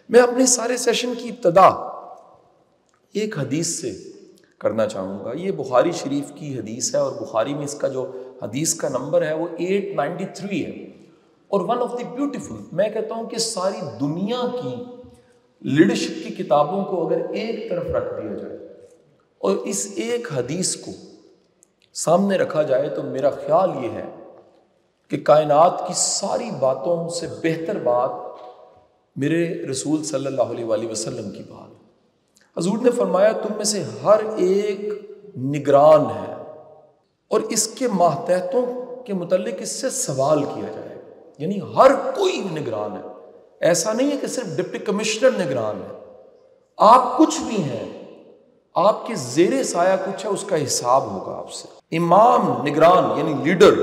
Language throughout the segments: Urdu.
میں اپنے سارے سیشن کی ابتدا ایک حدیث سے کرنا چاہوں گا. یہ بخاری شریف کی حدیث ہے اور بخاری میں اس کا جو حدیث کا نمبر ہے وہ 893 ہے. اور ون آف دی بیوٹیفل، میں کہتا ہوں کہ ساری دنیا کی لیڈرشپ کی کتابوں کو اگر ایک طرف رکھ دیا جائے اور اس ایک حدیث کو سامنے رکھا جائے تو میرا خیال یہ ہے کہ کائنات کی ساری باتوں سے بہتر بات میرے رسول صلی اللہ علیہ وآلہ وسلم کی بات. حضور نے فرمایا تم میں سے ہر ایک نگران ہے اور اس کے ماتحتوں کے متعلق اس سے سوال کیا جائے. یعنی ہر کوئی نگران ہے، ایسا نہیں ہے کہ صرف ڈپٹی کمشنر نگران ہے. آپ کچھ بھی ہیں، آپ کے زیر سایہ کچھ ہے، اس کا حساب ہوگا آپ سے. امام نگران یعنی لیڈر،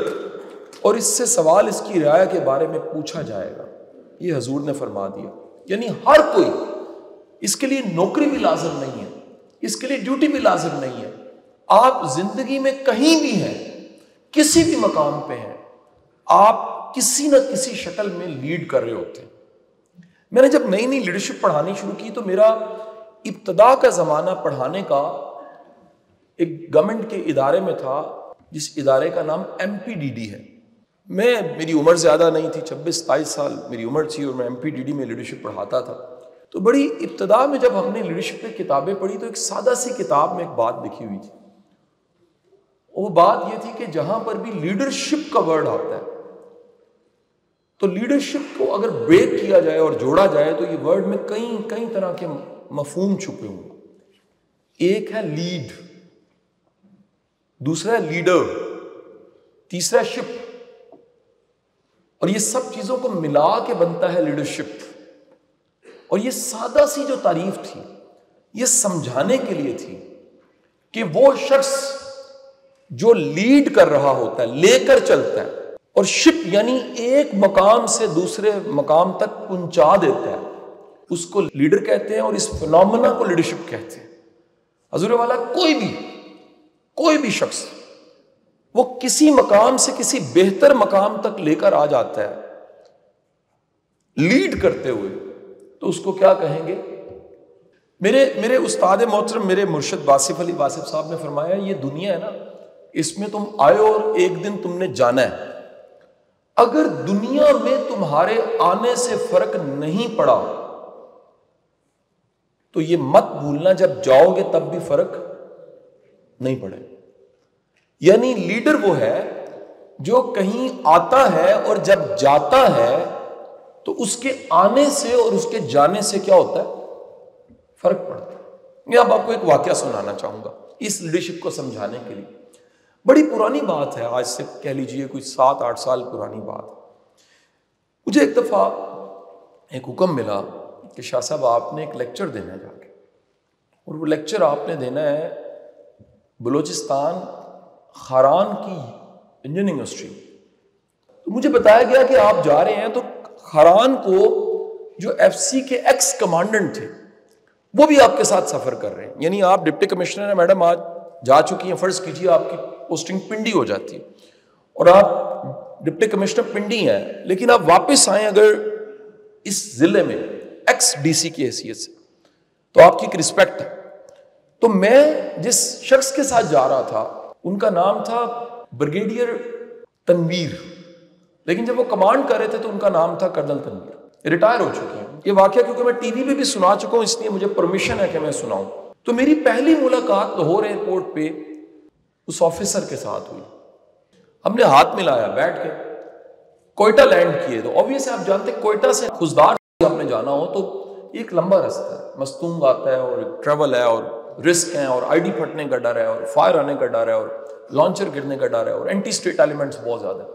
اور اس سے سوال اس کی رعایا کے بارے میں پوچھا جائے گا. یہ حضور نے فرما دیا. یعنی ہر کوئی، اس کے لیے نوکری بھی لازم نہیں ہے، اس کے لیے ڈیوٹی بھی لازم نہیں ہے. آپ زندگی میں کہیں بھی ہیں، کسی بھی مقام پہ ہیں، آپ کسی نہ کسی شکل میں لیڈ کر رہے ہوتے ہیں. میں نے جب نئی لیڈرشپ پڑھانی شروع کی تو میرا ابتدا کا زمانہ پڑھانے کا ایک گورنمنٹ کے ادارے میں تھا جس ادارے کا نام MPDD ہے. میری عمر زیادہ نہیں تھی، 26-27 سال میری عمر تھی اور میں MPDD میں لیڈرشپ پڑھاتا تھا. تو بڑی ابتدا میں جب ہم نے لیڈرشپ پہ کتابیں پڑھی تو ایک سادہ سی کتاب میں ایک بات لکھی ہوئی تھی. وہ بات یہ تھی کہ جہاں پر بھی لیڈرشپ کا ورڈ آتا ہے تو لیڈرشپ کو اگر بریک کیا جائے اور جوڑا جائے تو یہ ورڈ میں کئی طرح کے مفہوم چھپے ہوئے. ایک ہے لیڈ، دوسرا ہے لیڈر، تیسرا شپ، اور یہ سب چیزوں کو ملا کے بنتا ہے لیڈرشپ. اور یہ سادہ سی جو تعریف تھی یہ سمجھانے کے لیے تھی کہ وہ شخص جو لیڈ کر رہا ہوتا ہے، لے کر چلتا ہے، اور شپ یعنی ایک مقام سے دوسرے مقام تک پہنچا دیتا ہے، اس کو لیڈر کہتے ہیں اور اس فنومنا کو لیڈرشپ کہتے ہیں. حضور والا کوئی بھی شخص وہ کسی مقام سے کسی بہتر مقام تک لے کر آ جاتا ہے لیڈ کرتے ہوئے، تو اس کو کیا کہیں گے؟ میرے استاد محترم، میرے مرشد واصف علی واصف صاحب نے فرمایا یہ دنیا ہے نا، اس میں تم آئے اور ایک دن تم نے جانا ہے. اگر دنیا میں تمہارے آنے سے فرق نہیں پڑا تو یہ مت بھولنا جب جاؤ گے تب بھی فرق نہیں پڑے. یعنی لیڈر وہ ہے جو کہیں آتا ہے اور جب جاتا ہے تو اس کے آنے سے اور اس کے جانے سے کیا ہوتا ہے؟ فرق پڑتا ہے. میں اب آپ کو ایک واقعہ سنانا چاہوں گا اس لیڈرشپ کو سمجھانے کے لیے. بڑی پرانی بات ہے، آج سے کہہ لیجئے کوئی 7-8 سال پرانی بات. مجھے ایک دفعہ ایک حکم ملا کہ شاہ صاحب آپ نے ایک لیکچر دینا ہے جا کے، اور وہ لیکچر آپ نے دینا ہے بلوچستان خاران کی انڈین یونیورسٹی. تو مجھے بتایا گیا کہ آپ جا رہے ہیں تو خاران کو جو FC کے ایکس کمانڈنٹ تھے وہ بھی آپ کے ساتھ سفر کر رہے ہیں. یعنی آپ ڈپٹی کمشنر ہیں میڈم، آج جا چکی ہیں، فرض کیجیے آپ کی پوسٹنگ پنڈی ہو جاتی ہے اور آپ ڈپٹی کمشنر پنڈی ہیں، لیکن آپ واپس آئیں اگر اس ضلع میں ایکس DC کی حیثیت سے تو آپ کی ایک رسپیکٹ ہے. تو میں جس شخص کے ساتھ جا رہا تھا ان کا نام تھا بریگیڈیئر تنویر، لیکن جب وہ کمانڈ کر رہے تھے تو ان کا نام تھا کرنل تنویر، ریٹائر ہو چکے ہیں. یہ واقعہ کیونکہ میں ٹی وی پہ بھی سنا چکا ہوں اس لیے مجھے پرمیشن ہے کہ میں سناؤں. تو میری پہلی ملاقات لاہور ایئرپورٹ پہ اس آفیسر کے ساتھ ہوئی. ہم نے ہاتھ ملایا، بیٹھ کے کوئٹہ لینڈ کیے. تو obvious آپ جانتے کوئٹہ سے خزدار سے آپ نے جانا ہو تو ایک لمبا رستہ ہے، مستونگ آتا ہے اور ٹریول ہے اور رسک ہے اور ID پھٹنے کا ڈر ہے اور فائر آنے کا ڈر ہے اور لانچر گرنے کا ڈر ہے اور اینٹی اسٹیٹ ایلیمنٹس بہت زیادہ ہے.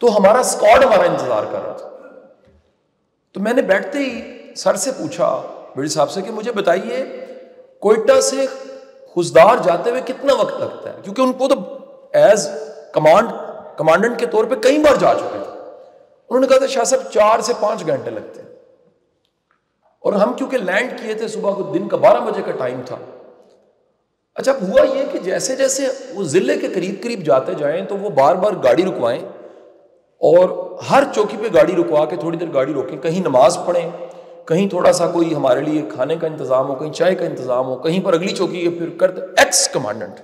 تو ہمارا اسکواڈ ہمارا انتظار کر رہا تھا. تو میں نے بیٹھتے ہی سر سے پوچھا، بڑی صاحب سے، کہ مجھے بتائیے کوئٹہ سے خزدار جاتے ہوئے کتنا وقت لگتا ہے، کیونکہ ان کو تو ایز کمانڈنٹ کے طور پہ کئی بار جا چکے تھے. انہوں نے کہا تھا شاہ صاحب 4 سے 5 گھنٹے لگتے ہیں. اور ہم کیونکہ لینڈ کیے تھے صبح کو، دن کا 12 بجے کا ٹائم تھا. اچھا ہوا یہ کہ جیسے جیسے وہ ضلع کے قریب جاتے جائیں تو وہ بار بار گاڑی رکوائیں اور ہر چوکی پہ گاڑی رکوا کے تھوڑی دیر گاڑی روکیں، کہیں نماز پڑھیں، کہیں تھوڑا سا کوئی ہمارے لیے کھانے کا انتظام ہو, کہیں چائے کا انتظام ہو, کہیں پر اگلی چوکی پھر کرتے. ایکس کمانڈنٹ,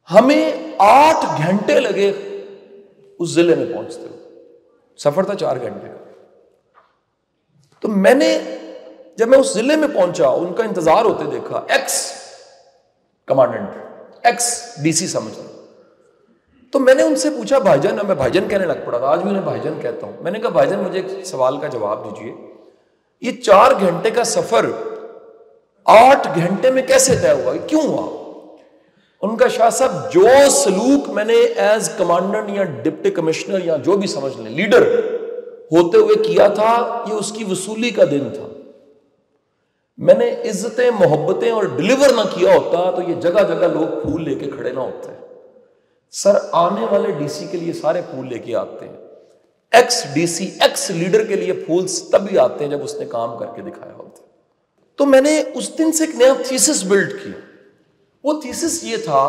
ہمیں 8 گھنٹے لگے اس ضلع میں پہنچتے ہو, سفر تھا 4 گھنٹے کا. تو میں نے جب میں اس ضلع میں پہنچا, ان کا انتظار ہوتے دیکھا, ایکس کمانڈنٹ, ایکس ڈی سی سمجھ لو. تو میں نے ان سے پوچھا بھائی جان, میں بھائی جان کہنے لگ پڑا تھا, آج بھی انہیں بھائی جان کہتا ہوں. میں نے کہا بھائی جان مجھے ایک سوال کا جواب دیجئے, یہ 4 گھنٹے کا سفر 8 گھنٹے میں کیسے طے ہوا, کیوں ہوا؟ ان کا شاہ صاحب جو سلوک میں نے ایز کمانڈنٹ یا ڈپٹی کمشنر یا جو بھی سمجھ لیں لیڈر ہوتے ہوئے کیا تھا, یہ اس کی وصولی کا دن تھا. میں نے عزتیں محبتیں اور ڈلیور نہ کیا ہوتا تو یہ جگہ جگہ لوگ پھول لے کے کھڑے نہ ہوتے. سر آنے والے ڈی سی کے لیے سارے پھول لے کے آتے ہیں, ایکس ڈی سی ایکس لیڈر کے لیے پھول تب ہی آتے ہیں جب اس نے کام کر کے دکھایا ہوتا. تو میں نے اس دن سے ایک نیا تھیسس بلڈ کی. وہ تھیسس یہ تھا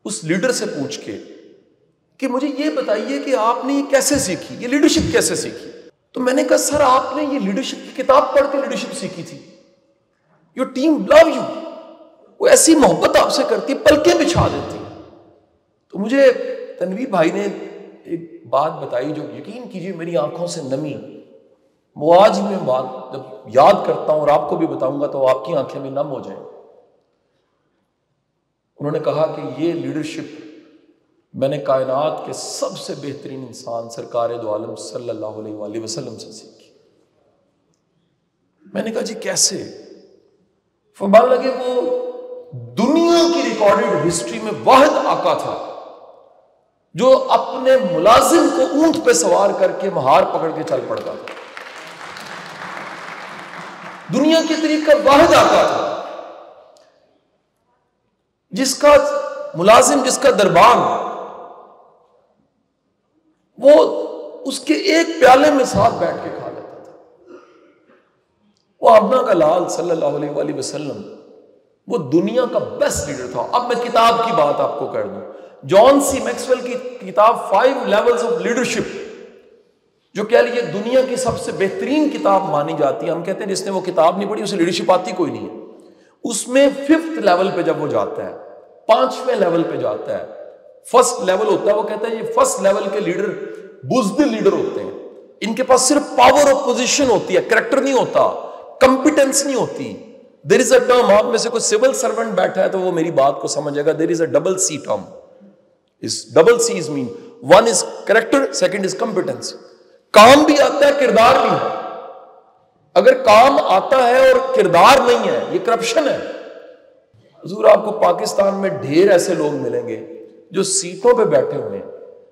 اس لیڈر سے پوچھ کے کہ مجھے یہ بتائیے کہ آپ نے یہ کیسے سیکھی, یہ لیڈرشپ کیسے سیکھی؟ تو میں نے کہا سر آپ نے یہ لیڈرشپ کی کتاب پڑھ کے لیڈرشپ سیکھی تھی. یور ٹیم لو یو, وہ ایسی محبت آپ سے کرتی, پلکیں بچھا دیتی. تو مجھے تنویر بھائی نے ایک بات بتائی جو یقین کیجیے میری آنکھوں سے نمی, وہ آج میں بات جب یاد کرتا ہوں اور آپ کو بھی بتاؤں گا تو آپ کی آنکھیں بھی نم ہو جائیں. انہوں نے کہا کہ یہ لیڈرشپ میں نے کائنات کے سب سے بہترین انسان سرکار دو عالم صلی اللہ علیہ وآلہ وسلم سے سیکھی. میں نے کہا جی کیسے؟ فرمان لگے وہ دنیا کی ریکارڈڈ ہسٹری میں واحد آقا تھا جو اپنے ملازم کو اونٹ پہ سوار کر کے مہار پکڑ کے چل پڑتا تھا. دنیا کے طریقہ واحد آقا تھا جس کا ملازم, جس کا دربان, وہ اس کے ایک پیالے میں ساتھ بیٹھ کے کھا لیتا تھا. وہ آمنہ کا لال صلی اللہ علیہ وآلہ وسلم وہ دنیا کا بیسٹ لیڈر تھا. اب میں کتاب کی بات آپ کو کر دوں, جان سی میکسویل کی کتاب 5 لیولز آف لیڈرشپ جو کہہ لیجیے دنیا کی سب سے بہترین کتاب مانی جاتی ہے. ہم کہتے ہیں جس نے وہ کتاب نہیں پڑھی اسے لیڈرشپ آتی کوئی نہیں ہے. اس میں 5th لیول پہ جب وہ جاتا ہے, 5ویں لیول پہ جاتا ہے, فرسٹ لیول ہوتا ہے, وہ کہتا ہے یہ فرسٹ لیول کے لیڈر بزدل لیڈر ہوتے ہیں. ان کے پاس صرف پاور آف پوزیشن ہوتی ہے, کریکٹر نہیں ہوتا, کمپیٹنس نہیں ہوتی. دیر از اے ٹرم, آپ میں سے کوئی سول سرونٹ بیٹھا ہے تو وہ میری بات کو سمجھے گا. There is a double C term. اس double C is main 1 is character, 2 is competence. کام بھی آتا ہے, کردار بھی ہے. اگر کام آتا ہے اور کردار نہیں ہے یہ کرپشن ہے. حضور آپ کو پاکستان میں ڈھیر ایسے لوگ ملیں گے جو سیٹوں پہ بیٹھے ہوئے ہیں.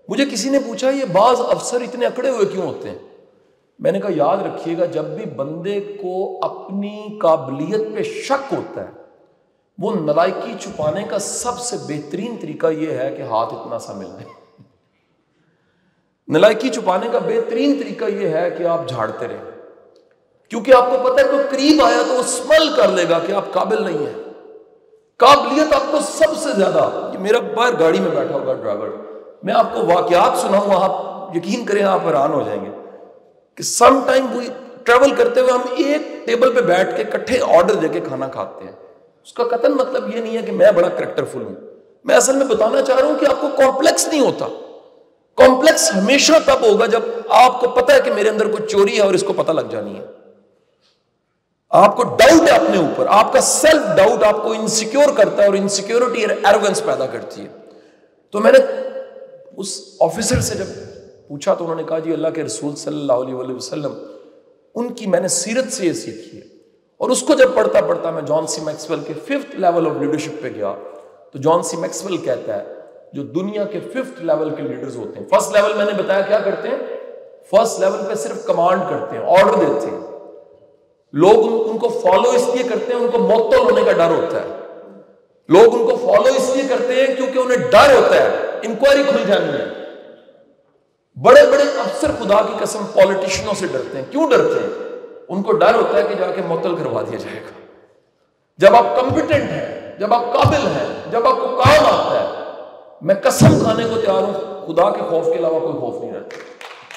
مجھے کسی نے پوچھا یہ بعض افسر اتنے اکڑے ہوئے کیوں ہوتے ہیں؟ میں نے کہا یاد رکھیے گا جب بھی بندے کو اپنی قابلیت پہ شک ہوتا ہے وہ نالائکی چھپانے کا سب سے بہترین طریقہ یہ ہے کہ ہاتھ اتنا سا مل جائے. نالائکی چھپانے کا بہترین طریقہ یہ ہے کہ آپ جھاڑتے رہیں, کیونکہ آپ کو پتہ ہے کوئی قریب آیا تو وہ اسمیل کر لے گا کہ آپ قابل نہیں ہیں. قابلیت آپ کو سب سے زیادہ, یہ میرا باہر گاڑی میں بیٹھا ہوگا ڈرائیور, میں آپ کو واقعات سناؤں گا, آپ یقین کریں آپ حیران ہو جائیں گے کہ سم ٹائم وہ ٹریول کرتے ہوئے ہم ایک ٹیبل پہ بیٹھ کے اکٹھے آرڈر دے کے کھانا کھاتے ہیں. اس کا قطعاً مطلب یہ نہیں ہے کہ میں بڑا کریکٹر فل ہوں. میں اصل میں بتانا چاہ رہا ہوں کہ آپ کو کمپلیکس نہیں ہوتا. کمپلیکس ہمیشہ تب ہوگا جب آپ کو پتہ ہے کہ میرے اندر کوئی چوری ہے اور اس کو پتہ لگ جانی ہے. آپ کو ڈاؤٹ ہے اپنے اوپر, آپ کا سیلف ڈاؤٹ آپ کو انسیکیور کرتا ہے اور انسیکیورٹی اور ایروگنس پیدا کرتی ہے. تو میں نے اس آفیسر سے جب پوچھا تو انہوں نے کہا جی اللہ کے رسول صلی اللہ علیہ وآلہ وسلم ان کی میں نے سیرت سے یہ سیکھی ہے. اور اس کو جب پڑھتا پڑھتا میں جان سی میکسویل کے 5th لیول آف لیڈرشپ پہ گیا تو جان سی میکسویل کہتا ہے جو دنیا کے 5th لیول کے لیڈرز ہوتے ہیں, فرسٹ لیول میں نے بتایا کیا کرتے ہیں, فرسٹ لیول پہ صرف کمانڈ کرتے ہیں, آرڈر دیتے ہیں. لوگ ان کو فالو اس لیے کرتے ہیں ان کو معطل ہونے کا ڈر ہوتا ہے. لوگ ان کو فالو اس لیے کرتے ہیں کیونکہ انہیں ڈر ہوتا ہے انکوائری کھل جانی ہے. بڑے بڑے افسر خدا کی قسم پولیٹیشنوں سے ڈرتے ہیں. کیوں ڈرتے ہیں؟ ان کو ڈر ہوتا ہے کہ جا کے معطل کروا دیا جائے گا. جب آپ کمپیٹنٹ ہیں, جب آپ قابل ہیں, جب آپ کو کام آتا ہے, میں قسم کھانے کو تیار ہوں خدا کے خوف کے علاوہ کوئی خوف نہیں رہتا,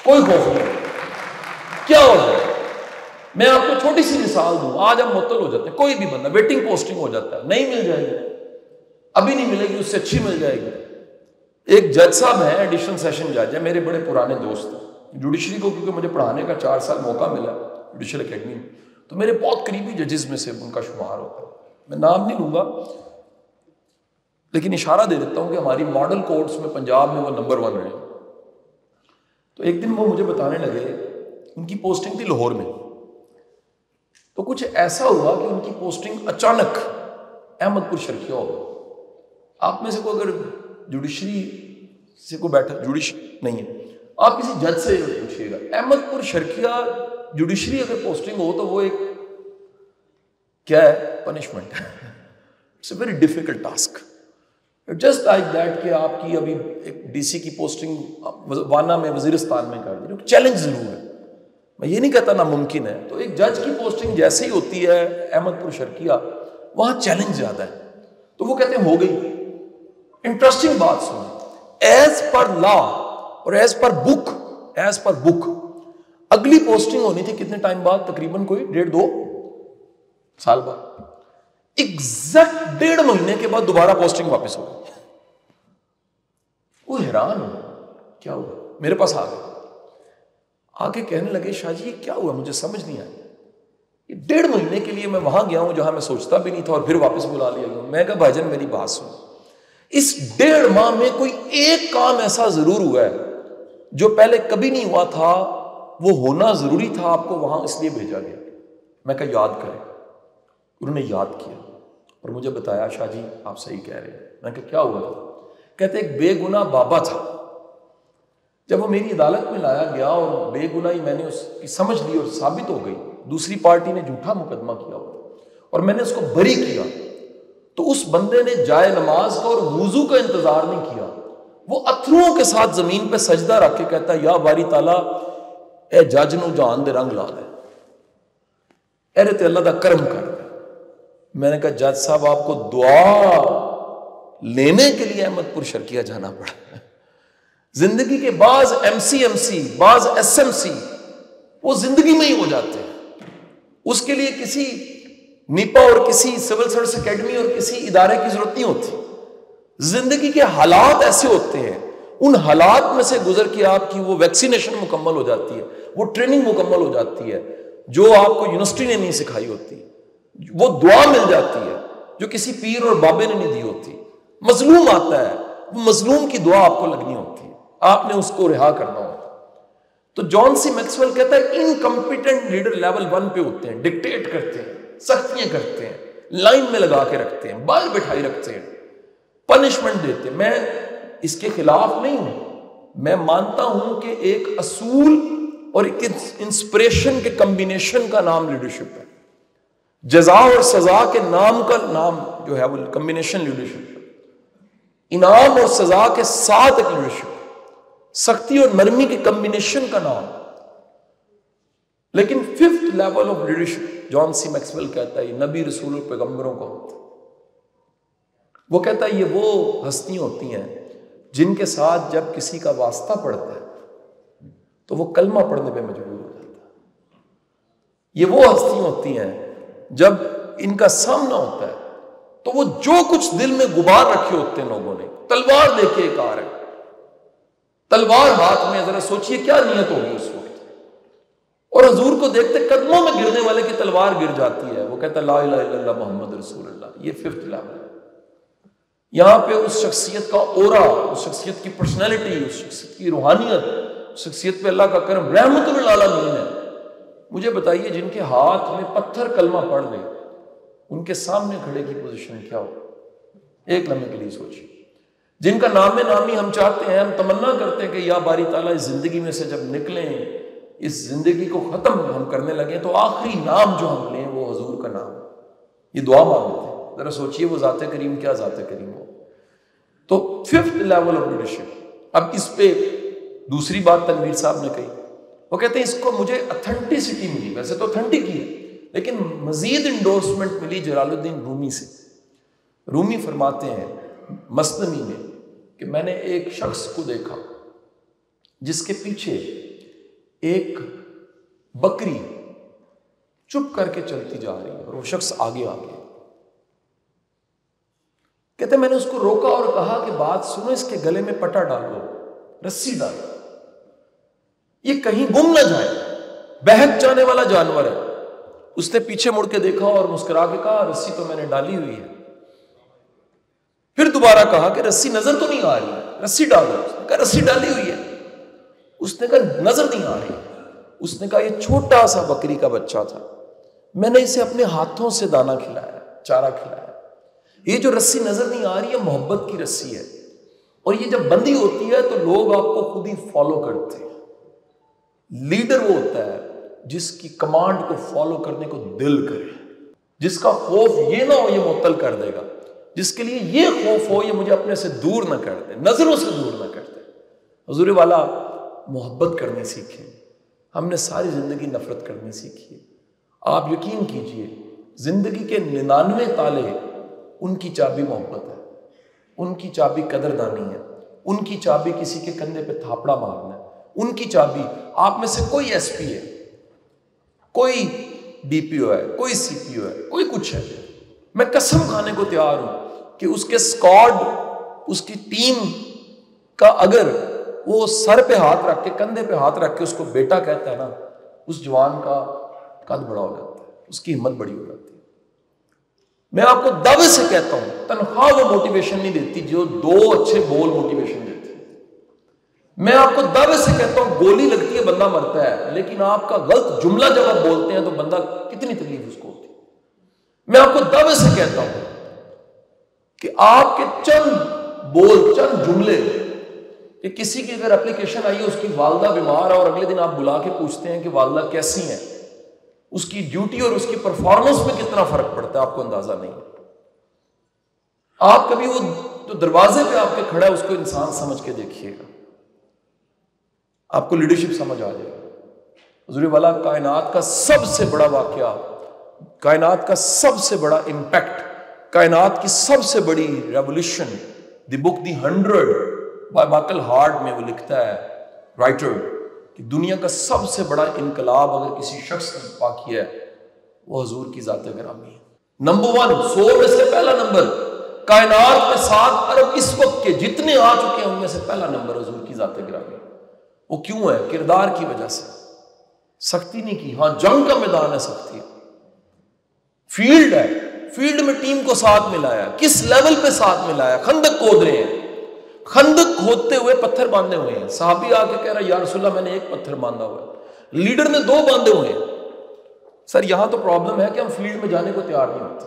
کوئی خوف نہیں. کیا ہو جائے میں آپ کو چھوٹی سی مثال دوں. آج ہم معطل ہو جاتے ہیں, کوئی بھی بندہ ویٹنگ پوسٹنگ ہو جاتا ہے, نہیں مل جائے گی, ابھی نہیں ملے گی, اس سے اچھی مل جائے گی. ایک جج صاحب ہیں, ایڈیشنل سیشن جج ہیں, میرے بڑے پرانے دوست ہیں. جوڈیشری کو کیونکہ مجھے پڑھانے کا 4 سال موقع ملا جوڈیشل اکیڈمی میں, تو میرے بہت قریبی ججز میں سے ان کا شمار ہوتا ہے. میں نام نہیں لوں گا لیکن اشارہ دے دیتا ہوں کہ ہماری ماڈل کورٹس میں پنجاب میں وہ نمبر 1 رہے. تو ایک دن وہ مجھے بتانے لگے, ان کی پوسٹنگ تھی لاہور میں, تو کچھ ایسا ہوا کہ ان کی پوسٹنگ اچانک احمد پور شرقیہ ہو گئی. آپ میں سے کوئی اگر جوڈیشری سے کوئی بیٹھا, جوڈیشری نہیں ہے, آپ کسی جج سے پوچھیے گا احمد پور شرقیہ جوڈیشری اگر پوسٹنگ ہو تو وہ ایک کیا ہے, punishment. It's a very difficult task. Just like that کہ آپ کی ابھی ایک ڈی سی کی پوسٹنگ وانا میں وزیرستان میں کر دی, چیلنج ضرور ہے, میں یہ نہیں کہتا ناممکن ہے. تو ایک جج کی پوسٹنگ جیسے ہی ہوتی ہے احمد پور شرقیہ, وہاں چیلنج زیادہ ہے. تو وہ کہتے ہیں ہو گئی. انٹرسٹنگ بات سنیں, ایز پر لا اور ایز پر بک اگلی پوسٹنگ ہونی تھی کتنے ٹائم بعد, تقریباً کوئی 1.5-2 سال بعد. ایگزیکٹ 1.5 مہینے کے بعد دوبارہ پوسٹنگ واپس ہو گئی. وہ حیران ہو, کیا ہوا؟ میرے پاس آ گئے, آ کے کہنے لگے شاہ جی یہ کیا ہوا, مجھے سمجھ نہیں آئی. 1.5 مہینے کے لیے میں وہاں گیا ہوں جہاں میں سوچتا بھی نہیں تھا, اور پھر واپس بلا لیا گیا. میں کہا بھائی جان میری بات سن, اس 1.5 ماہ میں کوئی ایک کام ایسا ضرور ہوا ہے جو پہلے کبھی نہیں ہوا تھا, وہ ہونا ضروری تھا, آپ کو وہاں اس لیے بھیجا گیا. میں کہا یاد کریں. انہوں نے یاد کیا اور مجھے بتایا شاہ جی آپ صحیح کہہ رہے ہیں. میں کہا کیا ہوا تھا؟ کہتے ایک بے گناہ بابا تھا, جب وہ میری عدالت میں لایا گیا اور بے گناہی میں نے اس کی سمجھ لی اور ثابت ہو گئی, دوسری پارٹی نے جھوٹا مقدمہ کیا اور میں نے اس کو بری کیا, تو اس بندے نے جائے نماز کا اور وضو کا انتظار نہیں کیا, وہ اتھروں کے ساتھ زمین پہ سجدہ رکھ کے کہتا یا باری تعالیٰ اے جج نو جان دے رنگ لا دے, اے تے اللہ دا کرم کر دے. میں نے کہا جج صاحب آپ کو دعا لینے کے لیے احمد پور شرقیہ جانا پڑا. زندگی کے بعض ایم سی بعض ایس ایم سی وہ زندگی میں ہی ہو جاتے ہیں, اس کے لیے کسی نیپا اور کسی سول سروس اکیڈمی اور کسی ادارے کی ضرورت نہیں ہوتی. زندگی کے حالات ایسے ہوتے ہیں, ان حالات میں سے گزر کے آپ کی وہ ویکسینیشن مکمل ہو جاتی ہے, وہ ٹریننگ مکمل ہو جاتی ہے جو آپ کو یونیورسٹی نے نہیں سکھائی ہوتی, وہ دعا مل جاتی ہے جو کسی پیر اور بابے نے نہیں دی ہوتی. مظلوم آتا ہے, وہ مظلوم کی دعا آپ کو لگنی ہوتی ہے, آپ نے اس کو رہا کرنا ہوتا ہے. تو جان سی میکسویل کہتا ہے انکمپیٹنٹ لیڈر لیول 1 پہ ہوتے ہیں, ڈکٹیٹ کرتے ہیں, سختیاں کرتے ہیں, لائن میں لگا کے رکھتے ہیں, بال بٹھائی رکھتے ہیں, پنشمنٹ دیتے ہیں. میں اس کے خلاف نہیں ہوں, میں مانتا ہوں کہ ایک اصول اور ایک انسپریشن کے کمبینیشن کا نام لیڈرشپ ہے. جزا اور سزا کے نام کا نام جو ہے وہ کمبینیشن لیڈرشپ ہے. انعام اور سزا کے ساتھ ایک لیڈرشپ, سختی اور نرمی کے کمبینیشن کا نام. لیکن 5th level of leadership John C Maxwell کہتا ہے یہ نبی رسول اور پیغمبروں کا ہوتا ہے. وہ کہتا ہے یہ وہ ہستیاں ہوتی ہیں جن کے ساتھ جب کسی کا واسطہ پڑتا ہے تو وہ کلمہ پڑھنے پہ مجبور ہو جاتا ہے. یہ وہ ہستیاں ہوتی ہیں جب ان کا سامنا ہوتا ہے تو وہ جو کچھ دل میں غبار رکھے ہوتے ہیں لوگوں نے, تلوار لے کے ایک آ رہے, تلوار ہاتھ میں, ذرا سوچئے کیا نیت ہوگی اس وقت. اور حضور کو دیکھتے قدموں میں گرنے والے کی تلوار گر جاتی ہے, وہ کہتا ہے لا الہ الا اللہ محمد رسول اللہ. یہ 5th لیول ہے. یہاں پہ اس شخصیت کا اورا, اس شخصیت کی پرسنالٹی, اس شخصیت کی روحانیت, اس شخصیت پہ اللہ کا کرم رحمت للعالمین ہے. مجھے بتائیے جن کے ہاتھ میں پتھر کلمہ پڑھ لے ان کے سامنے کھڑے کی پوزیشن کیا ہو, ایک لمحے کے لیے سوچیے. جن کا نام نامی ہم چاہتے ہیں, ہم تمنا کرتے ہیں کہ یا باری تعالیٰ اس زندگی میں سے جب نکلیں, اس زندگی کو ختم ہم کرنے لگیں تو آخری نام جو ہم لیں وہ حضور کا نام. یہ دعا مانگتے ہیں. ذرا سوچئے وہ ذات کریم کیا ذات کریم ہو. تو 5th لیول آف لیڈرشپ. اب اس پہ دوسری بات تنویر صاحب نے کہی, وہ کہتے ہیں اس کو مجھے اتھینٹسٹی ملی, ویسے تو اتھینٹک ہی ہے لیکن مزید انڈورسمنٹ ملی جلال الدین رومی سے. رومی فرماتے ہیں مثنوی میں کہ میں نے ایک شخص کو دیکھا جس کے پیچھے ایک بکری چپ کر کے چلتی جا رہی ہے اور وہ شخص آگے آگے. کہتے میں نے اس کو روکا اور کہا کہ بات سنو، اس کے گلے میں پٹا ڈالو، رسی ڈالو، یہ کہیں گم نہ جائے، بہک جانے والا جانور ہے. اس نے پیچھے مڑ کے دیکھا اور مسکرا کے کہا رسی تو میں نے ڈالی ہوئی ہے. پھر دوبارہ کہا کہ رسی نظر تو نہیں آ رہی، رسی ڈالو. اس نے کہا رسی ڈالی ہوئی ہے. اس نے کہا نظر نہیں آ رہی. اس نے کہا یہ چھوٹا سا بکری کا بچہ تھا، میں نے اسے اپنے ہاتھوں سے دانا کھلایا، چارہ کھلایا. یہ جو رسی نظر نہیں آ رہی ہے محبت کی رسی ہے، اور یہ جب بندھی ہوتی ہے تو لوگ آپ کو خود ہی فالو کرتے ہیں. لیڈر وہ ہوتا ہے جس کی کمانڈ کو فالو کرنے کو دل کرے، جس کا خوف یہ نہ ہو یہ معطل کر دے گا، جس کے لیے یہ خوف ہو یہ مجھے اپنے سے دور نہ کر دے، نظروں سے دور نہ کر دے. حضور والا محبت کرنے سیکھیں. ہم نے ساری زندگی نفرت کرنے سیکھی ہے. آپ یقین کیجئے زندگی کے 99 تالے ان کی چابی محبت ہے، ان کی چابی قدردانی ہے، ان کی چابی کسی کے کندھے پہ تھاپڑا مارنا ہے، ان کی چابی آپ میں سے کوئی ایس پی ہے، کوئی ڈی پی او ہے، کوئی سی پی او ہے، کوئی کچھ ہے، میں قسم کھانے کو تیار ہوں کہ اس کے اسکواڈ، اس کی ٹیم کا اگر وہ سر پہ ہاتھ رکھ کے کندھے پہ ہاتھ رکھ کے اس کو بیٹا کہتا ہے نا، اس جوان کا قد بڑا ہو جاتا ہے، اس کی ہمت بڑی ہو جاتی ہے. میں آپ کو دعوے سے کہتا ہوں تنخواہ وہ موٹیویشن نہیں دیتی جو 2 اچھے بول موٹیویشن دیتی ہے. میں آپ کو دعوے سے کہتا ہوں گولی لگتی ہے بندہ مرتا ہے، لیکن آپ کا غلط جملہ جب آپ بولتے ہیں تو بندہ کتنی تکلیف اس کو ہوتی ہے. میں آپ کو دعوے سے کہتا ہوں کہ آپ کے چند بول، چند جملے، کہ کسی کی اگر اپلیکیشن آئی ہے اس کی والدہ بیمار ہے اور اگلے دن آپ بلا کے پوچھتے ہیں کہ والدہ کیسی ہیں، اس کی ڈیوٹی اور اس کی پرفارمنس میں کتنا فرق پڑتا ہے آپ کو اندازہ نہیں ہے. آپ کبھی وہ جو دروازے پہ آپ کے کھڑا ہے اس کو انسان سمجھ کے دیکھیے گا، آپ کو لیڈرشپ سمجھ آ جائے گا. حضور والا کائنات کا سب سے بڑا واقعہ، کائنات کا سب سے بڑا امپیکٹ، کائنات کی سب سے بڑی revolution, the book the 100 by Michael Hart میں وہ لکھتا ہے رائٹر کہ دنیا کا سب سے بڑا انقلاب اگر کسی شخص نے پا کیا ہے وہ حضور کی ذات گرامی ہے. نمبر 1، 100 میں سے پہلا نمبر، کائنات میں 7 ارب اس وقت کے جتنے آ چکے ہیں ان میں سے پہلا نمبر حضور کی ذات گرامی. وہ کیوں ہے؟ کردار کی وجہ سے. سختی نہیں کی، ہاں جنگ کا میدان ہے، سختی ہے، فیلڈ ہے، فیلڈ میں ٹیم کو ساتھ ملایا. کس لیول پہ ساتھ ملایا؟ خندق کھود رہے ہیں، خندق کھودتے ہوئے پتھر باندھے ہوئے ہیں. صحابی آ کے کہہ رہا یا رسول اللہ میں نے 1 پتھر باندھا ہوا ہے، لیڈر نے 2 باندھے ہوئے ہیں. سر یہاں تو پرابلم ہے کہ ہم فیلڈ میں جانے کو تیار نہیں ہوتے.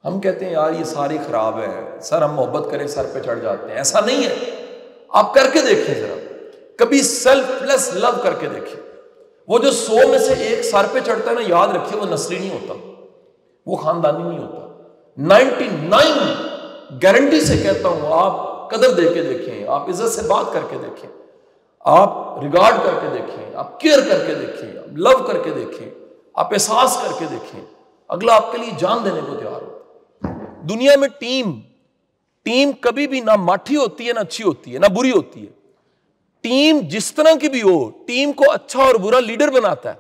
ہم کہتے ہیں یار یہ ساری خراب ہے، سر ہم محبت کریں سر پہ چڑھ جاتے ہیں. ایسا نہیں ہے، آپ کر کے دیکھیں ذرا، کبھی سیلف لیس لو کر کے دیکھیں. وہ جو 100 میں سے 1 سر پہ چڑھتا ہے نا، یاد رکھیے وہ نسلی نہیں ہوتا، وہ خاندانی نہیں ہوتا. 99 گارنٹی سے کہتا ہوں، آپ قدر دے کے دیکھیں، آپ عزت سے بات کر کے دیکھیں، آپ ریگارڈ کر کے دیکھیں، آپ کیئر کر کے دیکھیں، آپ لو کر کے دیکھیں، آپ احساس کر کے دیکھیں، اگلا آپ کے لیے جان دینے کو تیار ہوتا ہے. دنیا میں ٹیم کبھی بھی نہ ماٹھی ہوتی ہے، نہ اچھی ہوتی ہے، نہ بری ہوتی ہے. ٹیم جس طرح کی بھی ہو، ٹیم کو اچھا اور برا لیڈر بناتا ہے.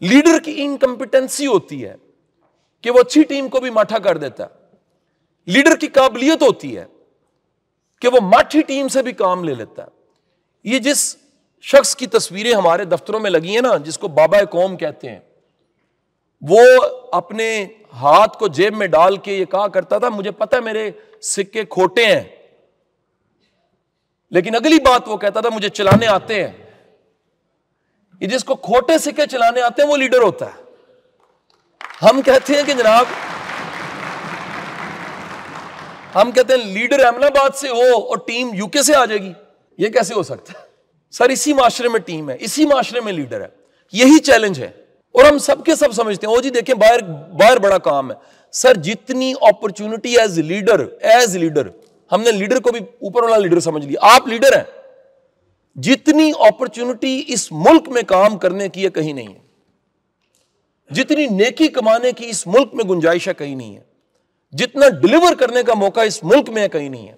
لیڈر کی انکمپیٹنسی ہوتی ہے کہ وہ اچھی ٹیم کو بھی ماٹھا کر دیتا ہے. لیڈر کی قابلیت ہوتی ہے کہ وہ ماٹھی ٹیم سے بھی کام لے لیتا ہے. یہ جس شخص کی تصویریں ہمارے دفتروں میں لگی ہیں نا، جس کو بابا قوم کہتے ہیں، وہ اپنے ہاتھ کو جیب میں ڈال کے یہ کہا کرتا تھا مجھے پتہ ہے میرے سکے کھوٹے ہیں، لیکن اگلی بات وہ کہتا تھا مجھے چلانے آتے ہیں. یہ جس کو کھوٹے سکے چلانے آتے ہیں وہ لیڈر ہوتا ہے. ہم کہتے ہیں کہ جناب، ہم کہتے ہیں لیڈر احمد آباد سے ہو اور ٹیم یو کے سے آ جائے گی، یہ کیسے ہو سکتا ہے؟ سر اسی معاشرے میں ٹیم ہے، اسی معاشرے میں لیڈر ہے. یہی چیلنج ہے اور ہم سب کے سب سمجھتے ہیں او جی دیکھیں باہر بڑا کام ہے. سر جتنی اپرچونٹی ایز لیڈر ہم نے لیڈر کو بھی اوپر والا لیڈر سمجھ لیا، آپ لیڈر ہیں. جتنی اپرچونٹی اس ملک میں کام کرنے کی ہے کہیں نہیں ہے، جتنی نیکی کمانے کی اس ملک میں گنجائش ہے کہیں نہیں ہے، جتنا ڈیلیور کرنے کا موقع اس ملک میں ہے کہیں نہیں ہے.